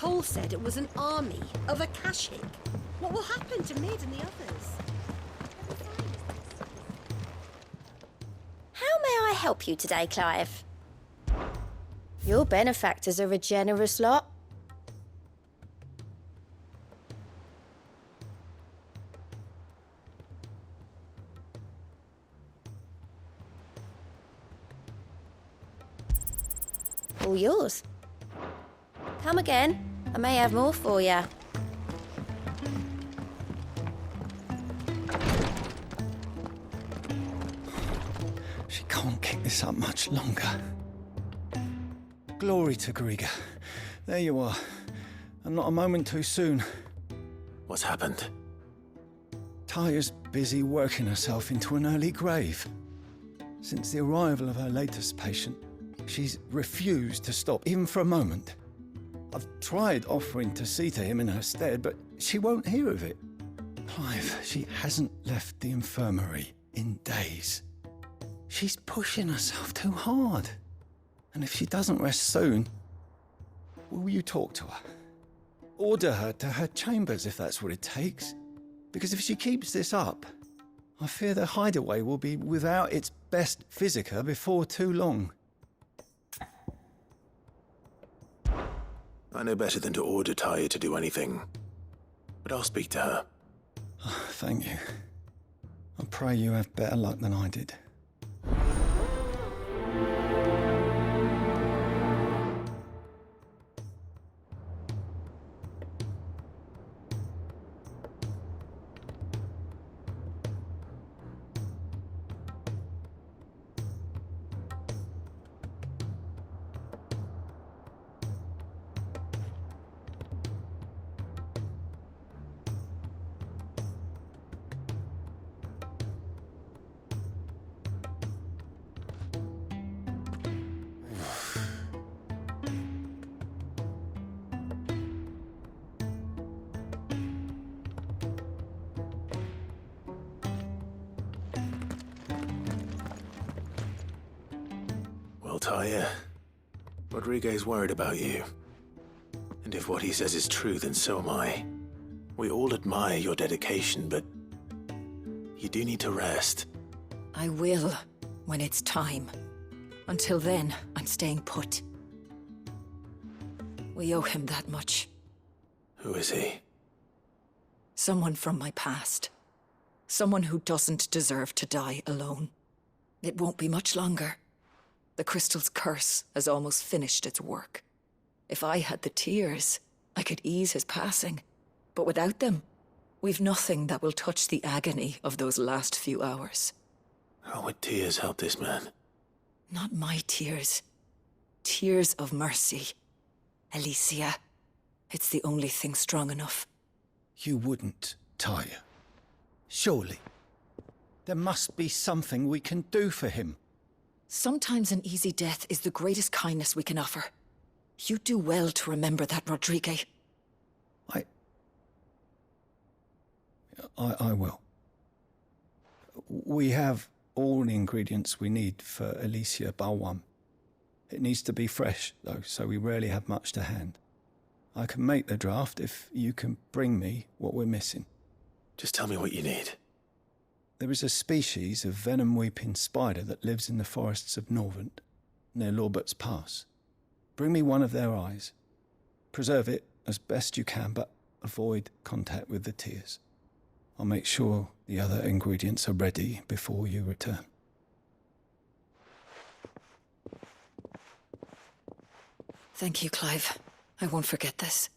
Cole said it was an army of Akashic. What will happen to Mid and the others? How may I help you today, Clive? Your benefactors are a generous lot. All yours. Come again. I may have more for you. She can't kick this up much longer. Glory to Griga. There you are. And not a moment too soon. What's happened? Taya's busy working herself into an early grave. Since the arrival of her latest patient, she's refused to stop, even for a moment. I've tried offering to see to him in her stead, but she won't hear of it. Clive, she hasn't left the infirmary in days. She's pushing herself too hard. And if she doesn't rest soon, will you talk to her? Order her to her chambers if that's what it takes. Because if she keeps this up, I fear the hideaway will be without its best physica before too long. I know better than to order Taya to do anything, but I'll speak to her. Oh, thank you. I pray you have better luck than I did. Well, Taya, Rodriguez worried about you. And if what he says is true, then so am I. We all admire your dedication, but you do need to rest. I will, when it's time. Until then, I'm staying put. We owe him that much. Who is he? Someone from my past. Someone who doesn't deserve to die alone. It won't be much longer. The crystal's curse has almost finished its work. If I had the tears, I could ease his passing. But without them, we've nothing that will touch the agony of those last few hours. How would tears help this man? Not my tears. Tears of mercy. Alicia, it's the only thing strong enough. You wouldn't, Taya. Surely. There must be something we can do for him. Sometimes an easy death is the greatest kindness we can offer. You do well to remember that, Rodrigue. I will. We have all the ingredients we need for Alicia Balwam. It needs to be fresh, though, so we rarely have much to hand. I can make the draft if you can bring me what we're missing. Just tell me what you need. There is a species of venom-weeping spider that lives in the forests of Norvent, near Lorbert's Pass. Bring me one of their eyes. Preserve it as best you can, but avoid contact with the tears. I'll make sure the other ingredients are ready before you return. Thank you, Clive. I won't forget this.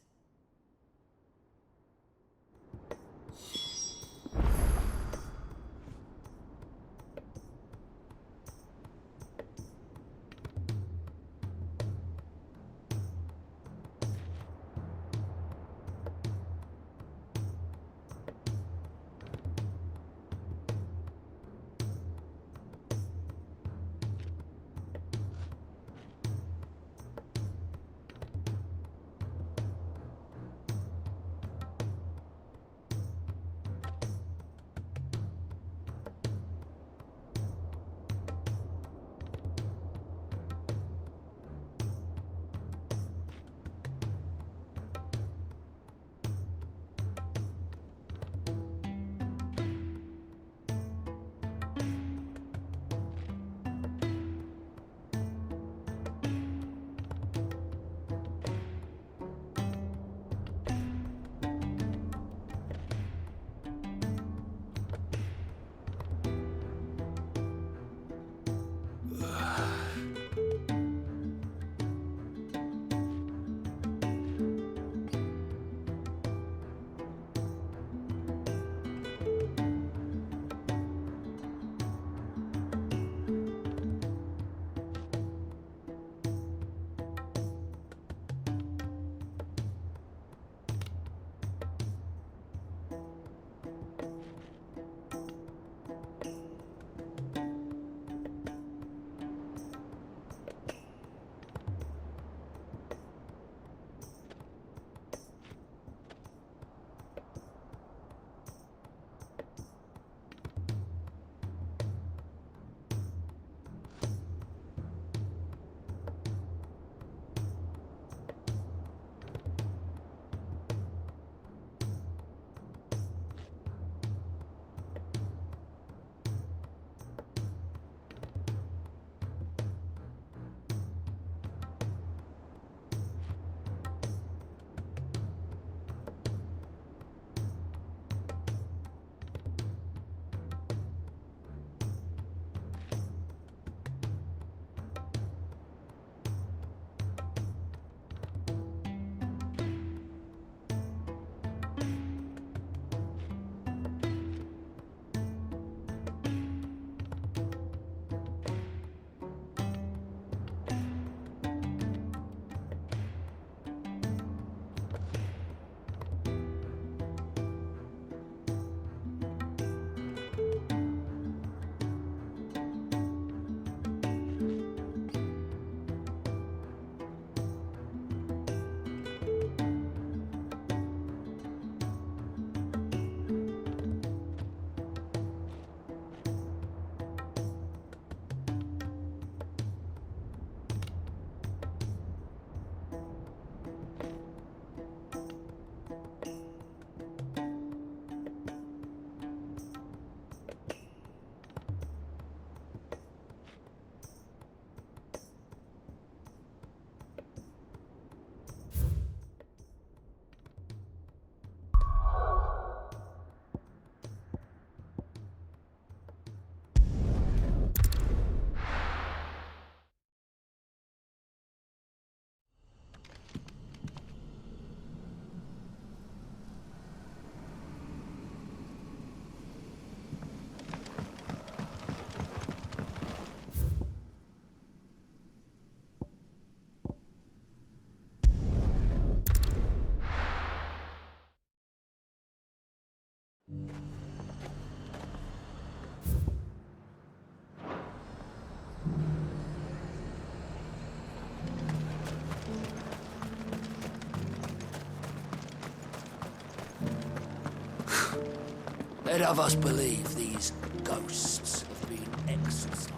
Let of us believe these ghosts have been exorcised.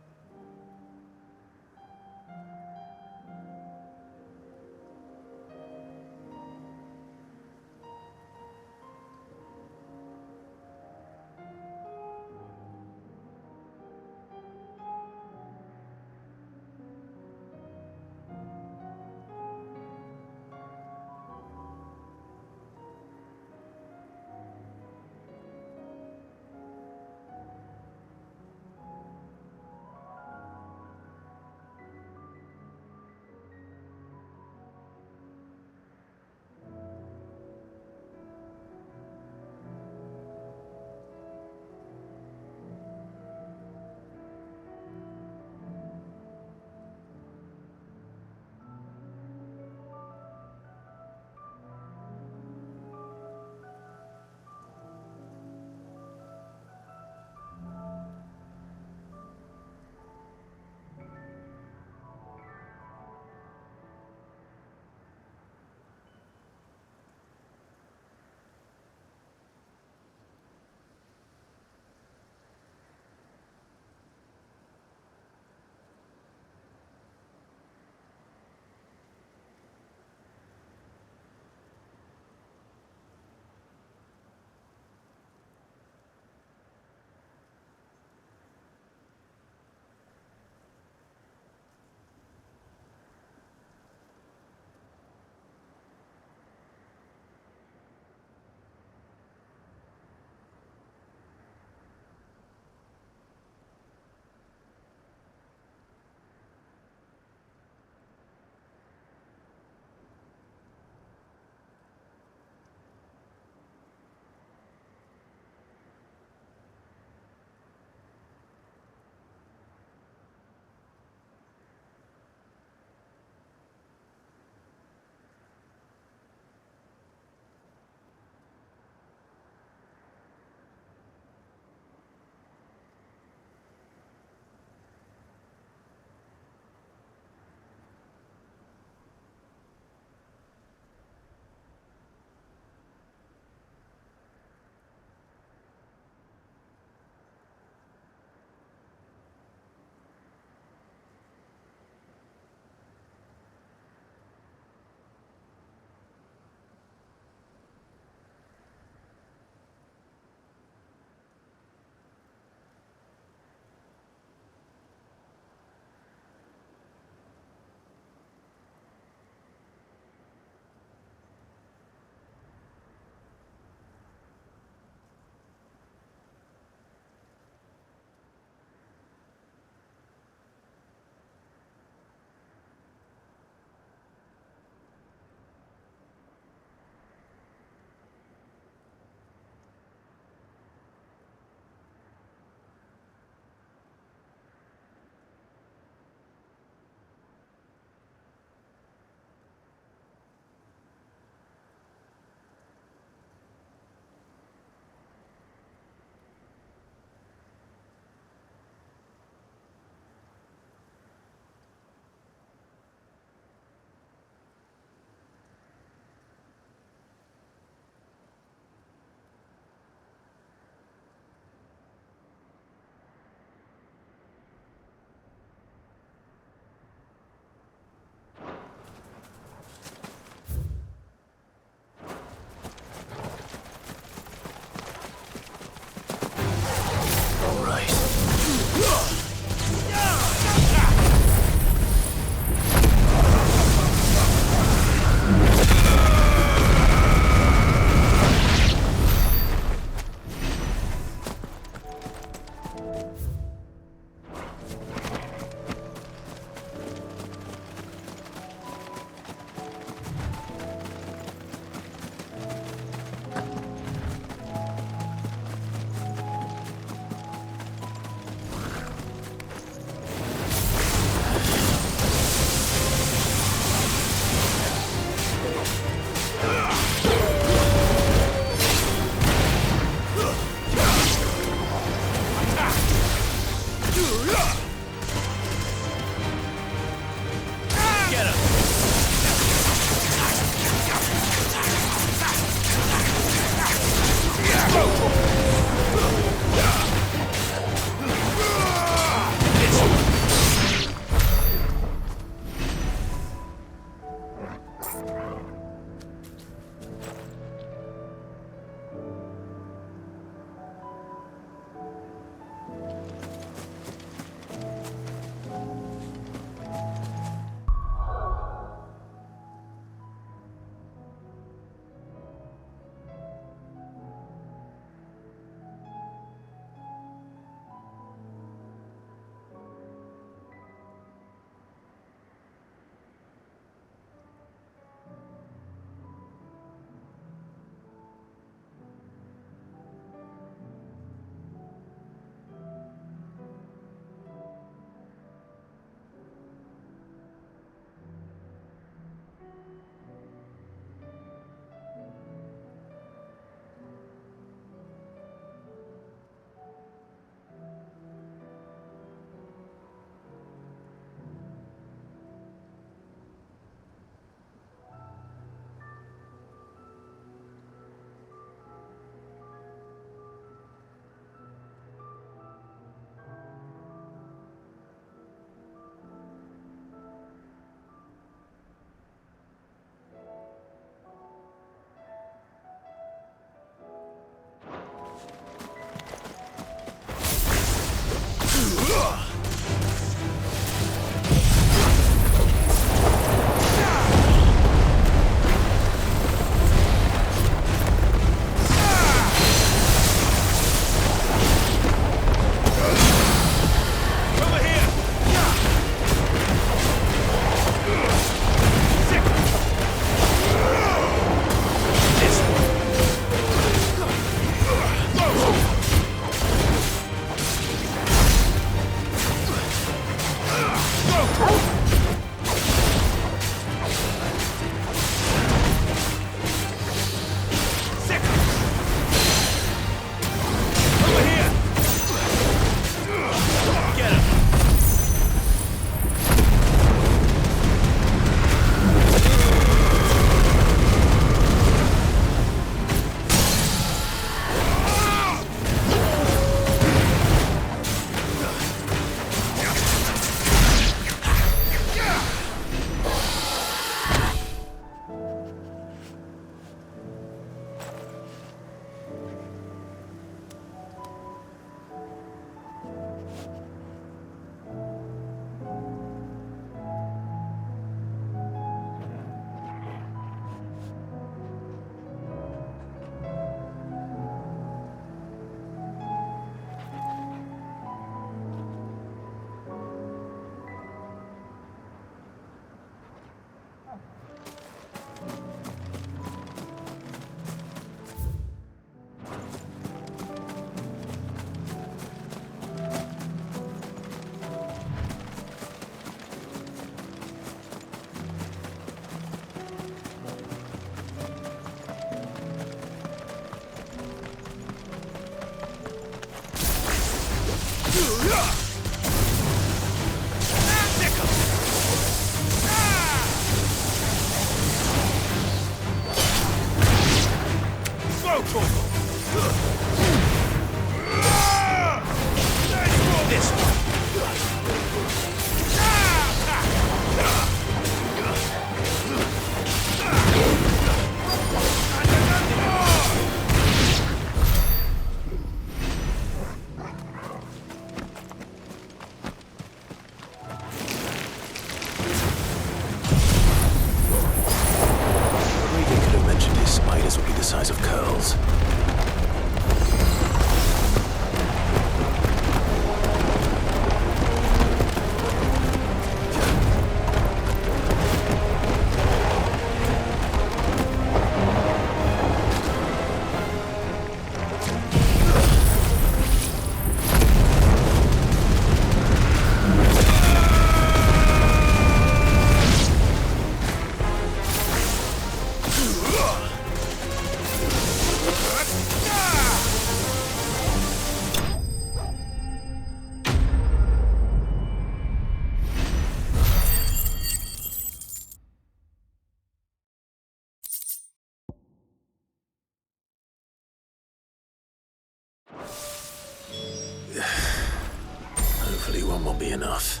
Hopefully one won't be enough.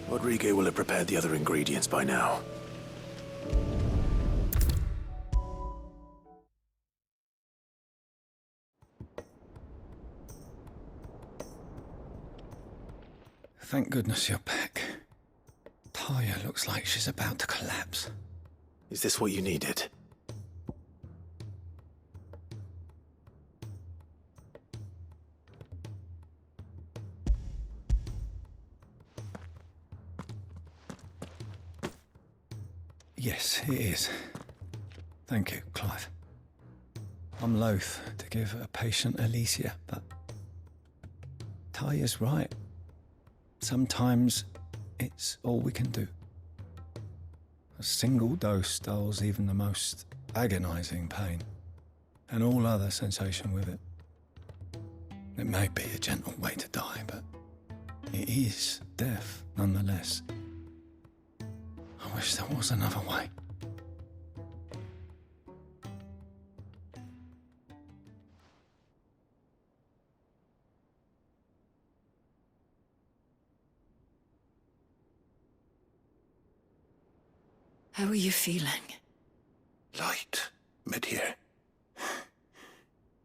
Rodrigo will have prepared the other ingredients by now. thank goodness you're back. Taya looks like she's about to collapse. Is this what you needed? Yes, it is. Thank you, Clive. I'm loath to give a patient Alicia, but Taya's right. Sometimes it's all we can do. A single dose dulls even the most agonizing pain, and all other sensation with it. It may be a gentle way to die, but it is death nonetheless. I wish there was another way. How are you feeling? Light, mid-here.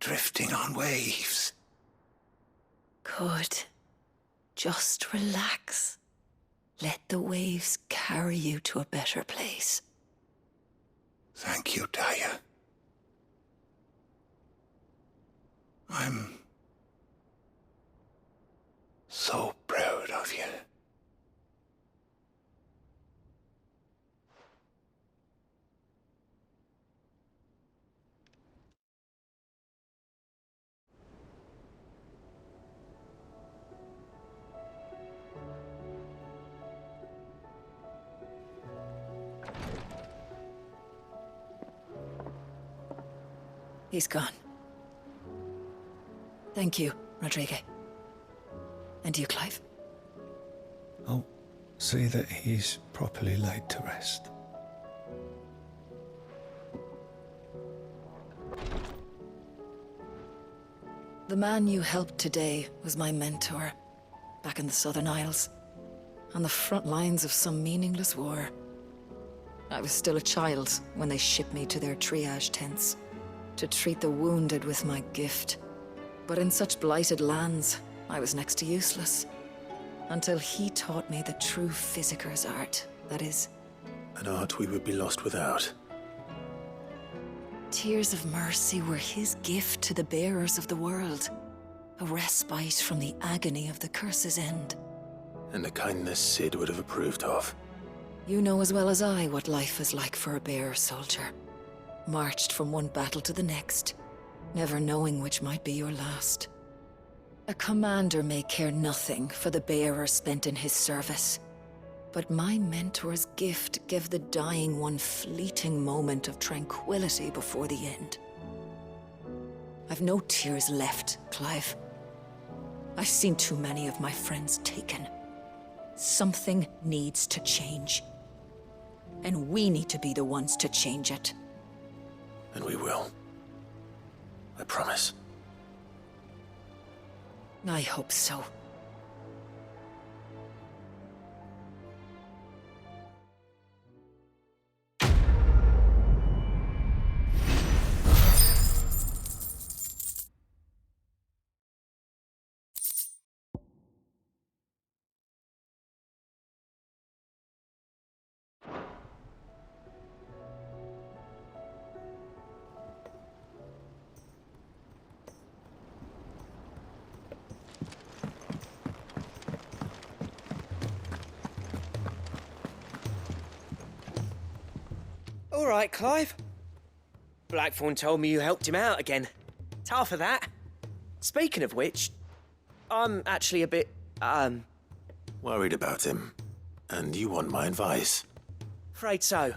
Drifting on waves. Good. Just relax. Let the waves carry you to a better place. Thank you, Taya. I'm so proud of you. He's gone. Thank you, Rodrigue. And you, Clive? I'll see that he's properly laid to rest. The man you helped today was my mentor, back in the Southern Isles, on the front lines of some meaningless war. I was still a child when they shipped me to their triage tents, to treat the wounded with my gift. But in such blighted lands, I was next to useless. Until he taught me the true physicker's art, that is... An art we would be lost without. Tears of mercy were his gift to the bearers of the world. A respite from the agony of the curse's end. And a kindness Sid would have approved of. You know as well as I what life is like for a bearer soldier. Marched from one battle to the next, never knowing which might be your last. A commander may care nothing for the bearer spent in his service, but my mentor's gift gave the dying one fleeting moment of tranquility before the end. I've no tears left, Clive. I've seen too many of my friends taken. Something needs to change. And we need to be the ones to change it. And we will. I promise. I hope so. All right, Clive. Blackthorn told me you helped him out again. Tough of that. Speaking of which, I'm actually a bit, Worried about him. And you want my advice. afraid so.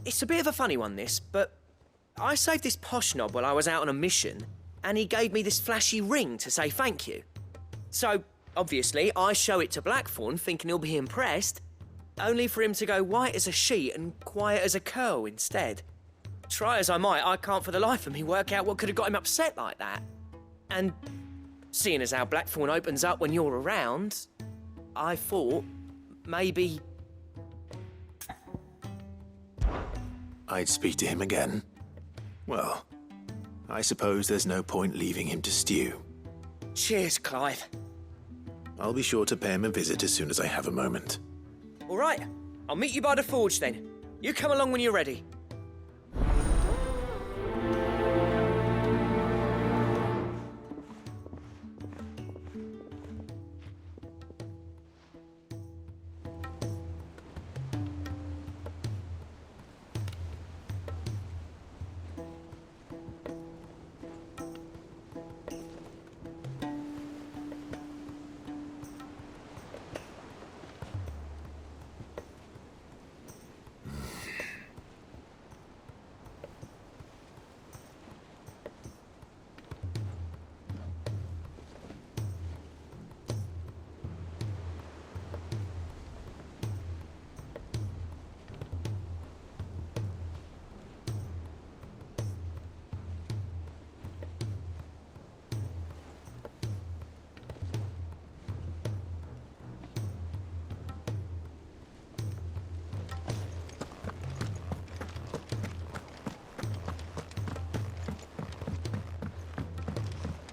It's a bit of a funny one, this, but I saved this posh knob while I was out on a mission, and he gave me this flashy ring to say thank you. So, obviously, I show it to Blackthorn, thinking he'll be impressed, only for him to go white as a sheet and quiet as a curl instead. Try as I might, I can't for the life of me work out what could have got him upset like that. And seeing as how Blackthorn opens up when you're around, I thought maybe... I'd speak to him again. Well, I suppose there's no point leaving him to stew. Cheers, Clive. I'll be sure to pay him a visit as soon as I have a moment. All right, I'll meet you by the forge then. You come along when you're ready.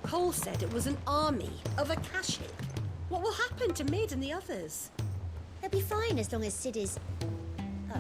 Cole said it was an army of Akashic. What will happen to Mid and the others? They'll be fine as long as Sid is... Oh.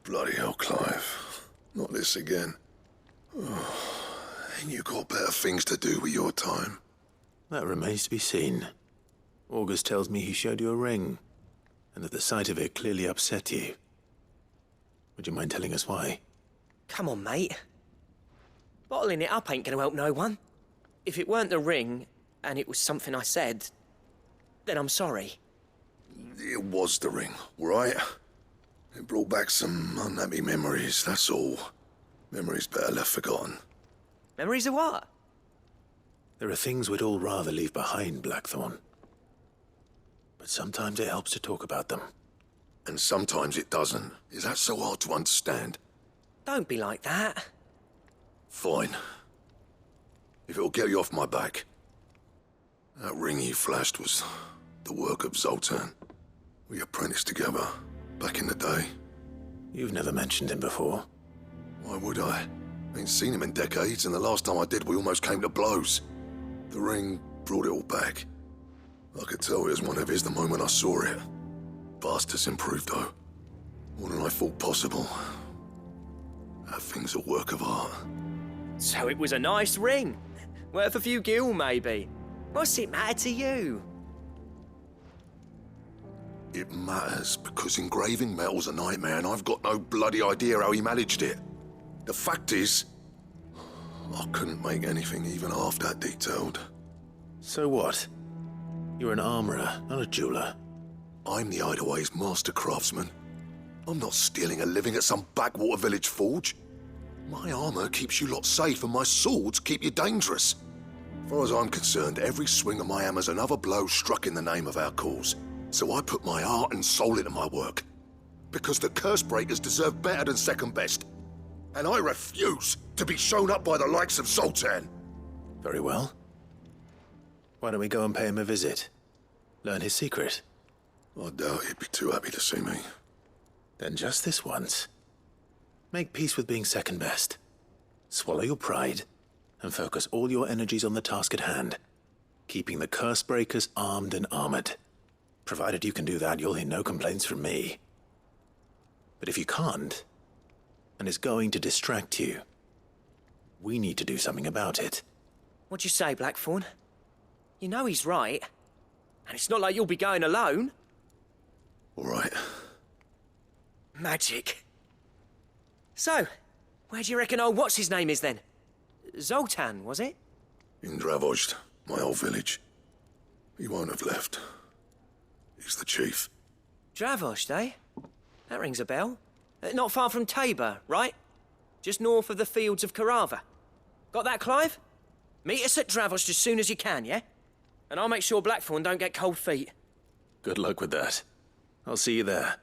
Bloody hell, Clive. Not this again. Oh, ain't you got better things to do with your time? That remains to be seen. August tells me he showed you a ring, and that the sight of it clearly upset you. Would you mind telling us why? Come on, mate. Bottling it up ain't gonna help no one. If it weren't the ring, and it was something I said, then I'm sorry. It was the ring, right? It brought back some unhappy memories, that's all. Memories better left forgotten. Memories of what? There are things we'd all rather leave behind, Blackthorn. But sometimes it helps to talk about them. And sometimes it doesn't. Is that so hard to understand? Don't be like that. Fine. If it'll get you off my back. That ring you flashed was the work of Zoltan. We apprenticed together, back in the day. You've never mentioned him before. Why would I? Ain't seen him in decades, and the last time I did, we almost came to blows. The ring brought it all back. I could tell it was one of his the moment I saw it. Bastard's improved, though. More than I thought possible. That thing's a work of art. So it was a nice ring. Worth a few gil, maybe. What's it matter to you? It matters because engraving metal's a nightmare, and I've got no bloody idea how he managed it. The fact is, I couldn't make anything even half that detailed. So what? You're an armorer, not a jeweler. I'm the Hideaway's master craftsman. I'm not stealing a living at some backwater village forge. My armor keeps you lot safe, and my swords keep you dangerous. As far as I'm concerned, every swing of my hammer's another blow struck in the name of our cause. So I put my heart and soul into my work. Because the curse breakers deserve better than second best. And I refuse to be shown up by the likes of Zoltan. Very well. Why don't we go and pay him a visit? Learn his secret. I doubt he'd be too happy to see me. Then just this once. Make peace with being second best. Swallow your pride, and focus all your energies on the task at hand. Keeping the curse breakers armed and armored. Provided you can do that, you'll hear no complaints from me. But if you can't, and it's going to distract you, we need to do something about it. What'd you say, Blackthorn? You know he's right. And it's not like you'll be going alone. All right. Magic. So, where do you reckon old what's-his-name is then? Zoltan, was it? In Dravozd, my old village. He won't have left. He's the chief. Dravozd, eh? That rings a bell. Not far from Tabor, right? Just north of the fields of Carava. Got that, Clive? Meet us at Dravos as soon as you can, yeah? And I'll make sure Blackthorn don't get cold feet. Good luck with that. I'll see you there.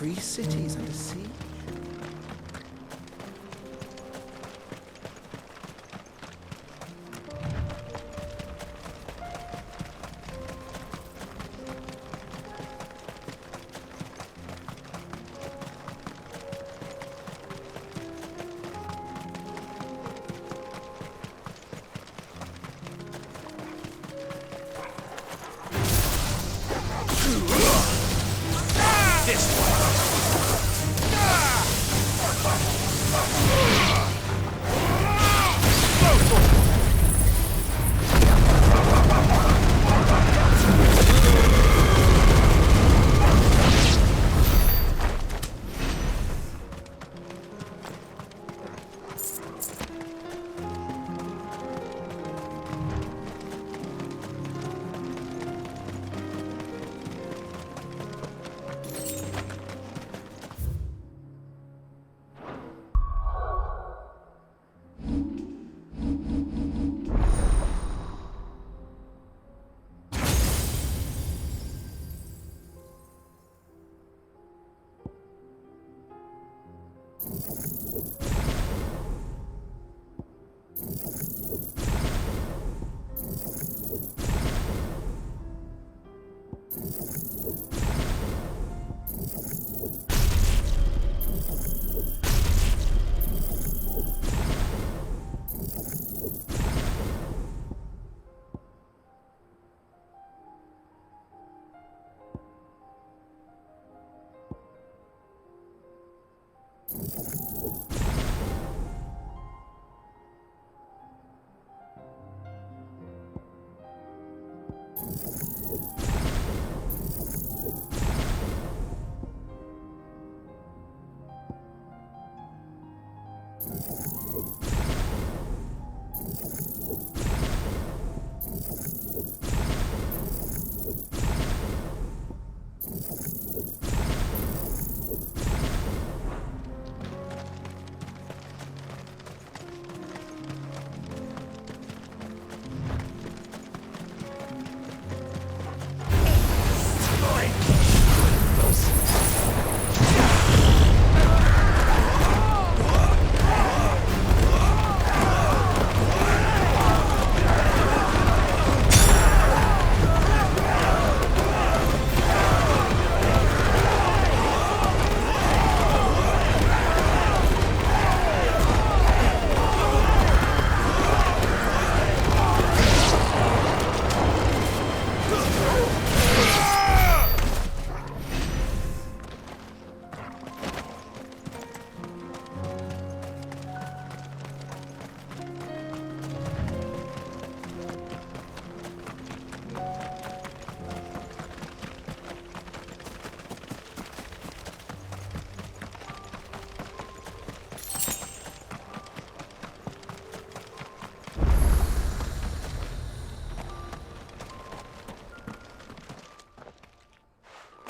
3 cities under siege.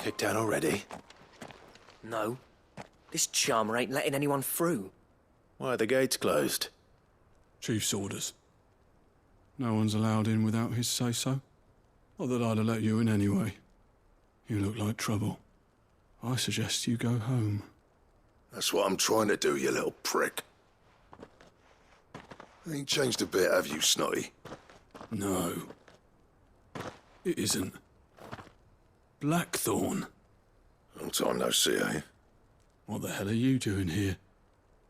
Kicked down already? No. This charmer ain't letting anyone through. Why are the gates closed? Chief's orders. No one's allowed in without his say-so. Not that I'd have let you in anyway. You look like trouble. I suggest you go home. That's what I'm trying to do, you little prick. Ain't changed a bit, have you, Snotty? No. It isn't. Blackthorn. Long time no see, eh? What the hell are you doing here?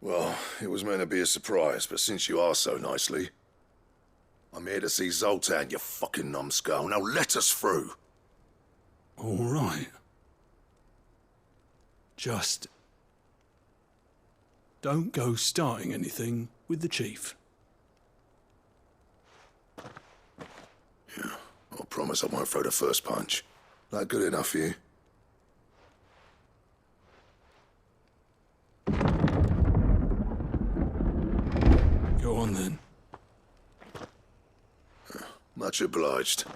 Well, it was meant to be a surprise, but since you are so nicely, I'm here to see Zoltan, you fucking numbskull. Now let us through. All right. Just don't go starting anything with the chief. Yeah, I promise I won't throw the first punch. That good enough for you? Go on then. Much obliged.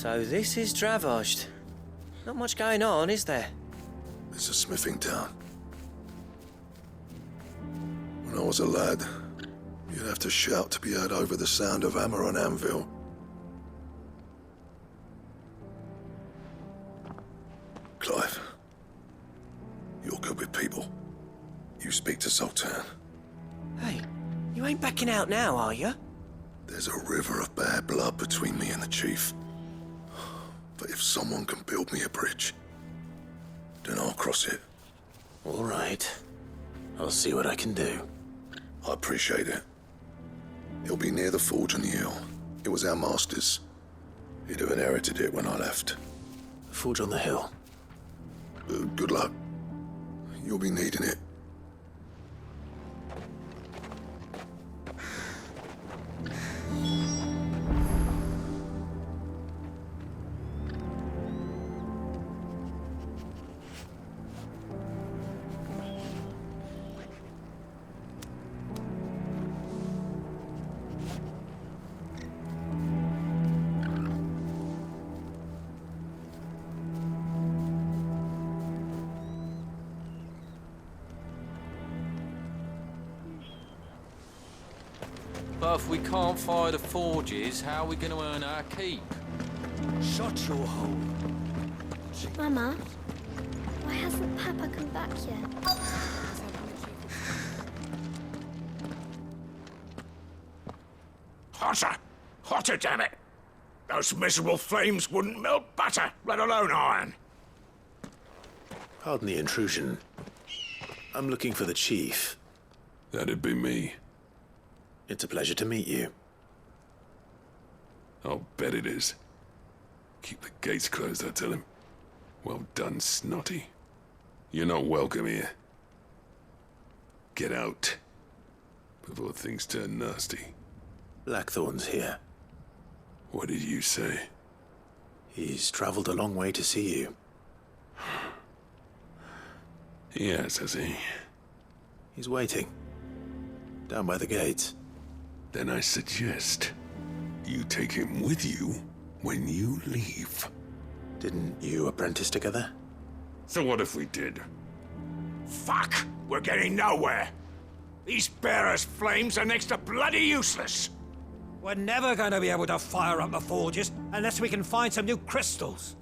So this is Dravosht. Not much going on, is there? It's a smithing town. When I was a lad, you'd have to shout to be heard over the sound of hammer and anvil. Clive, you're good with people. You speak to Sultan. Hey, you ain't backing out now, are you? There's a river of bad blood between me and the chief. But if someone can build me a bridge, then I'll cross it. All right. I'll see what I can do. I appreciate it. It'll be near the forge on the hill. It was our master's. He'd have inherited it when I left. The forge on the hill. Good luck. You'll be needing it. But if we can't fire the forges, how are we going to earn our keep? Shut your hole. Mama, why hasn't Papa come back yet? Hotter! Hotter, damn it! Those miserable flames wouldn't melt butter, let alone iron. Pardon the intrusion. I'm looking for the chief. That'd be me. It's a pleasure to meet you. I'll bet it is. Keep the gates closed, I tell him. Well done, Snotty. You're not welcome here. Get out. Before things turn nasty. Blackthorn's here. What did you say? He's traveled a long way to see you. Yes, has he? He's waiting. Down by the gates. Then I suggest you take him with you when you leave. Didn't you apprentice together? So what if we did? Fuck! We're getting nowhere. These bearers' flames are next to bloody useless. We're never going to be able to fire up the forges unless we can find some new crystals.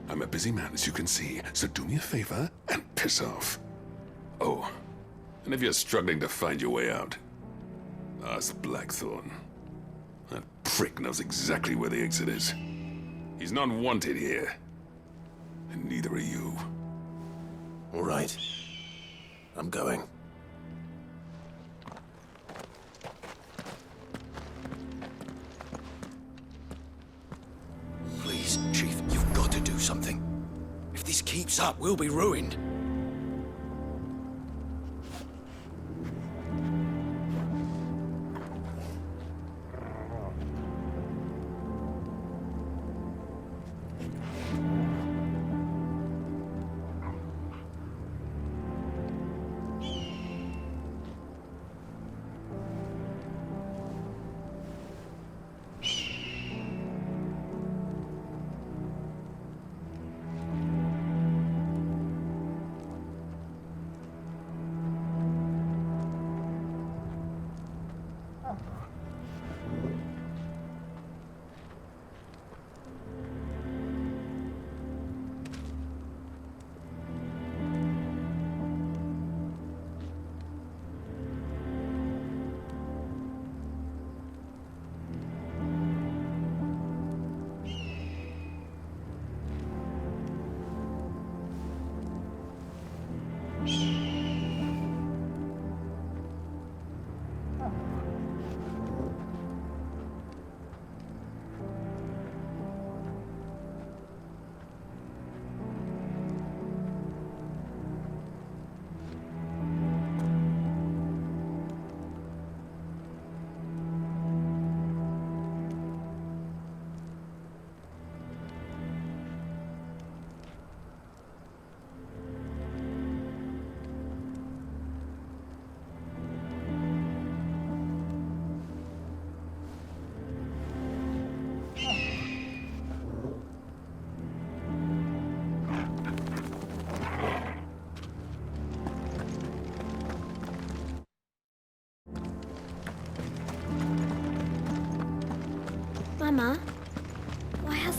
I'm a busy man, as you can see, so do me a favor and piss off. Oh, and if you're struggling to find your way out, ask Blackthorn. That prick knows exactly where the exit is. He's not wanted here. And neither are you. All right. I'm going. Please, Chief, you've got to do something. If this keeps up, we'll be ruined.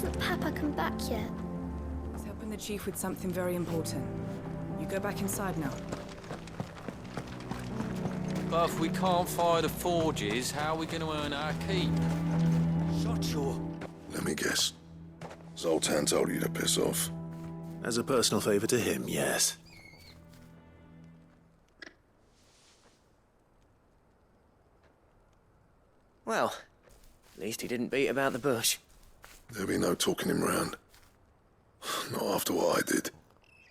hasn't Papa come back yet? He's helping the chief with something very important. You go back inside now. But if we can't fire the forges, how are we going to earn our keep? Shut your... Let me guess. Zoltan told you to piss off. As a personal favor to him, yes. Well, at least he didn't beat about the bush. There'll be no talking him round. Not after what I did.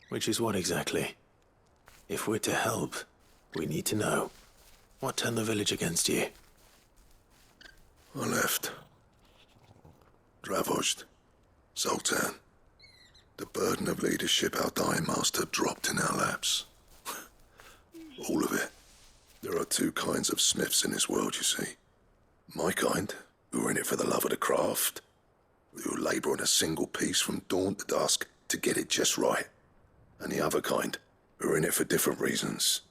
Which is what exactly? If we're to help, we need to know. What turned the village against you? I left. Dravojd. Zoltan. The burden of leadership our dying master dropped in our laps. All of it. There are two kinds of smiths in this world, you see. My kind, who are in it for the love of the craft, who labour on a single piece from dawn to dusk to get it just right. And the other kind, who are in it for different reasons.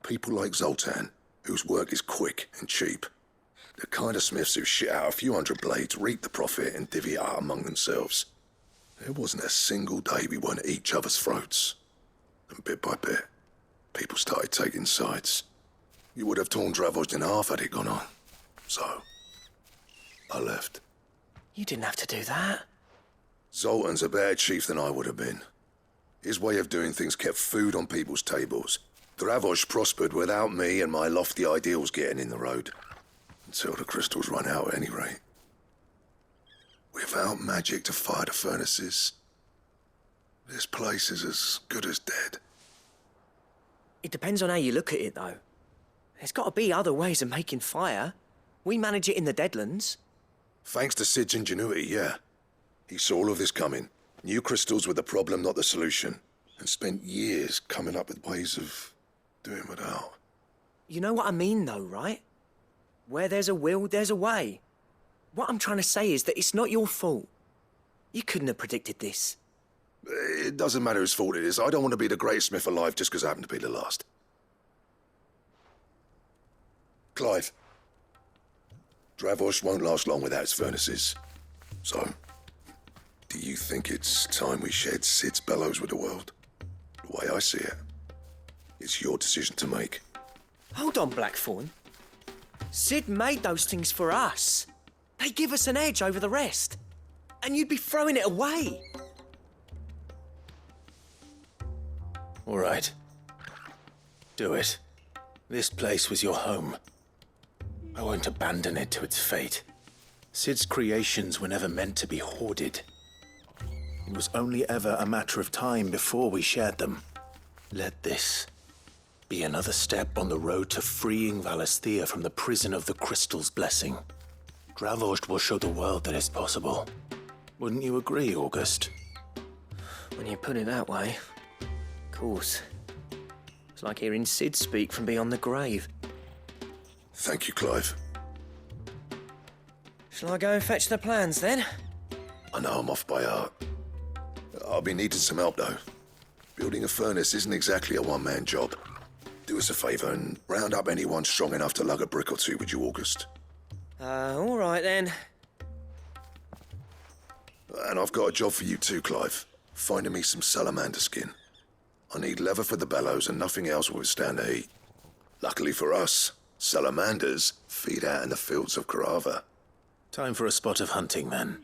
People like Zoltan, whose work is quick and cheap. The kind of smiths who shit out a few hundred blades, reap the profit, and divvy it out among themselves. There wasn't a single day we weren't at each other's throats. And bit by bit, people started taking sides. You would have torn Dravojd in half had it gone on. So, I left. You didn't have to do that. Zoltan's a better chief than I would have been. His way of doing things kept food on people's tables. Dravojd prospered without me and my lofty ideals getting in the road. Until the crystals run out at any rate. Without magic to fire the furnaces, this place is as good as dead. It depends on how you look at it, though. There's got to be other ways of making fire. We manage it in the Deadlands. Thanks to Sid's ingenuity, yeah. He saw all of this coming. Knew crystals were the problem, not the solution. And spent years coming up with ways of doing without. You know what I mean, though, right? Where there's a will, there's a way. What I'm trying to say is that it's not your fault. You couldn't have predicted this. It doesn't matter whose fault it is. I don't want to be the greatest smith alive just because I happen to be the last. Clive. Dravojd won't last long without its furnaces. So, do you think it's time we shared Sid's bellows with the world? The way I see it, it's your decision to make. Hold on, Blackthorn. Sid made those things for us. They give us an edge over the rest. And you'd be throwing it away. All right. Do it. This place was your home. I won't abandon it to its fate. Sid's creations were never meant to be hoarded. It was only ever a matter of time before we shared them. Let this be another step on the road to freeing Valisthea from the prison of the Crystal's blessing. Dravojd will show the world that it's possible. Wouldn't you agree, August? When you put it that way, of course. It's like hearing Sid speak from beyond the grave. Thank you, Clive. Shall I go and fetch the plans, then? I know I'm off by heart. I'll be needing some help, though. Building a furnace isn't exactly a one-man job. Do us a favour and round up anyone strong enough to lug a brick or two with you, August. All right, then. And I've got a job for you too, Clive. Finding me some salamander skin. I need leather for the bellows and nothing else will withstand the heat. Luckily for us, salamanders feed out in the fields of Karava. Time for a spot of hunting, then.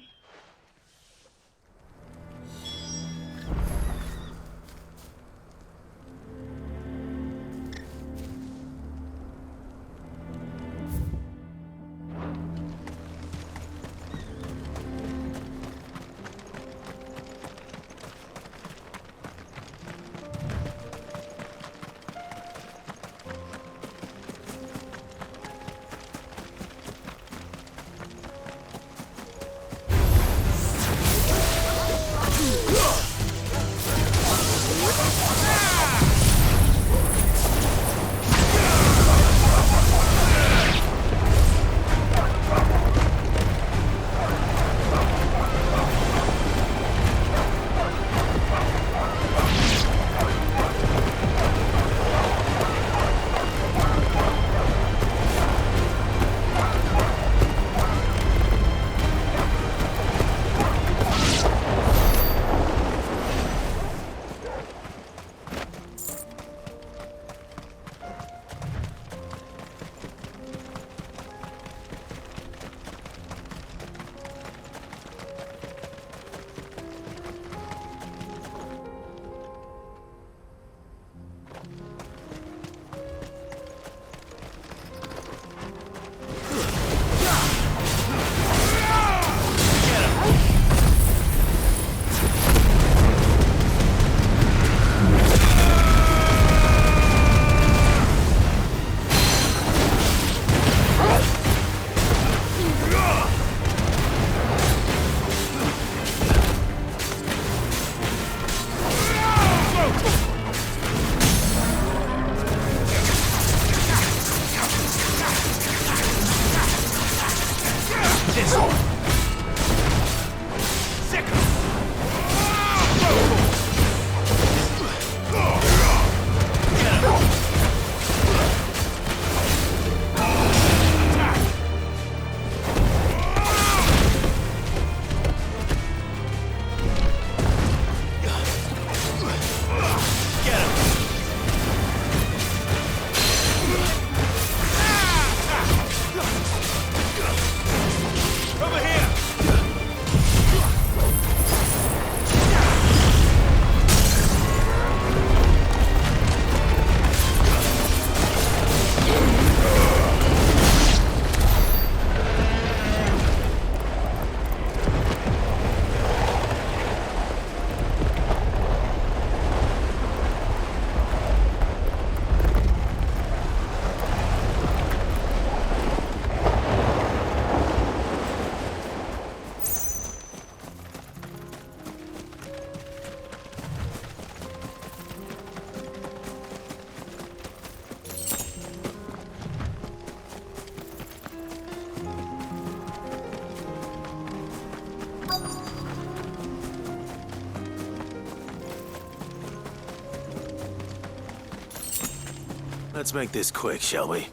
Let's make this quick, shall we?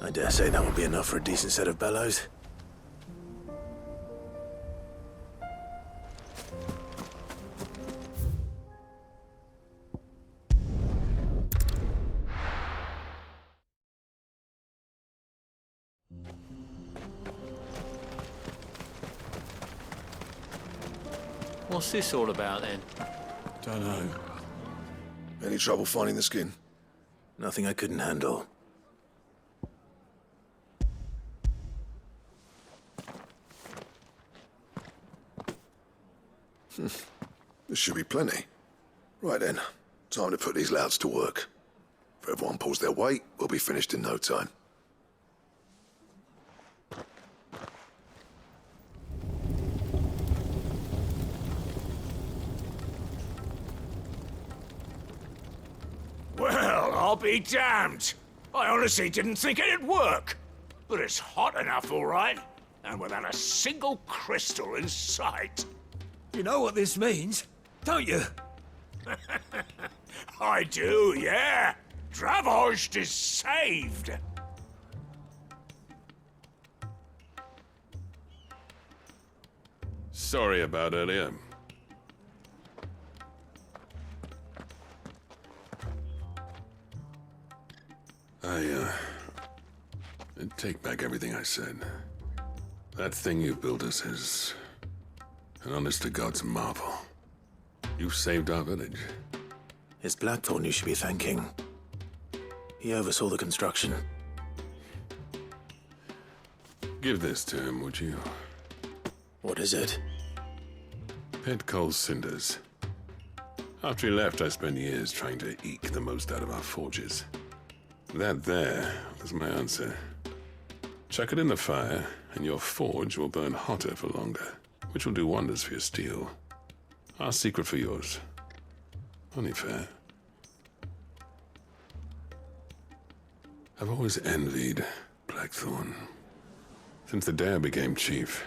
I dare say that will be enough for a decent set of bellows. What's this all about then? Don't know. Any trouble finding the skin? Nothing I couldn't handle. This should be plenty. Right then, time to put these louds to work. If everyone pulls their weight, we'll be finished in no time. Well, I'll be damned. I honestly didn't think it'd work. But it's hot enough, all right. And without a single crystal in sight. You know what this means, don't you? I do, yeah. Dravost is saved. Sorry about earlier. I take back everything I said. That thing you built us is an honest-to-God's marvel. You've saved our village. It's Blackthorn you should be thanking. He oversaw the construction. Give this to him, would you? What is it? Pet Cole's cinders. After he left, I spent years trying to eke the most out of our forges. That there was my answer. Chuck it in the fire, and your forge will burn hotter for longer, which will do wonders for your steel. Our secret for yours. Only fair. I've always envied Blackthorn. Since the day I became chief,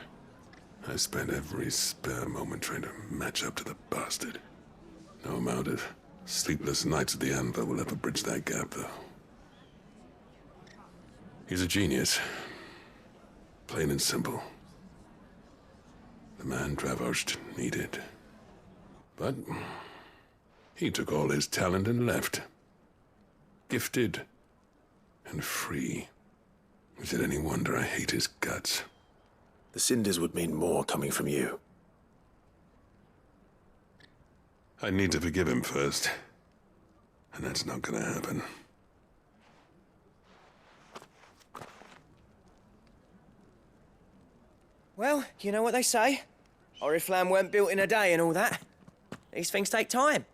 I spent every spare moment trying to match up to the bastard. No amount of sleepless nights at the anvil will ever bridge that gap, though. He's a genius. Plain and simple. The man Dravost needed. But he took all his talent and left. Gifted and free. Is it any wonder I hate his guts? The cinders would mean more coming from you. I need to forgive him first. And that's not gonna happen. Well, you know what they say. Oriflamme weren't built in a day and all that. These things take time.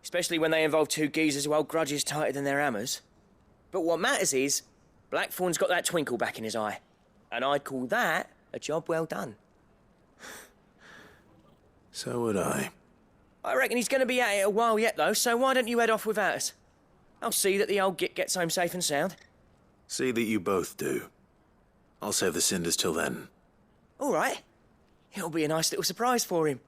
Especially when they involve two geezers who hold grudges tighter than their hammers. But what matters is, Blackthorn's got that twinkle back in his eye. And I'd call that a job well done. So would I. I reckon he's going to be at it a while yet, though, so why don't you head off without us? I'll see that the old git gets home safe and sound. See that you both do. I'll save the cinders till then. All right. It'll be a nice little surprise for him.